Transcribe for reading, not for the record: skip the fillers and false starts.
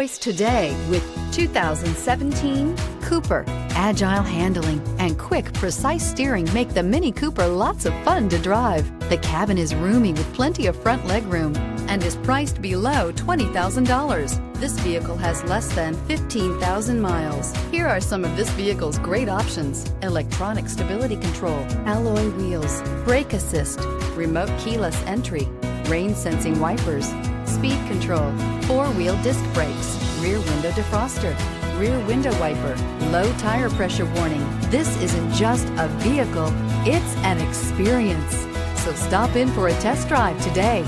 Choice today with 2017 Cooper. Agile handling and quick, precise steering make the Mini Cooper lots of fun to drive. The cabin is roomy with plenty of front legroom and is priced below $20,000. This vehicle has less than 15,000 miles. Here are some of this vehicle's great options: electronic stability control, alloy wheels, brake assist, remote keyless entry, rain sensing wipers, speed control, four-wheel disc brakes, rear window defroster, rear window wiper, low tire pressure warning. This isn't just a vehicle, it's an experience. So stop in for a test drive today.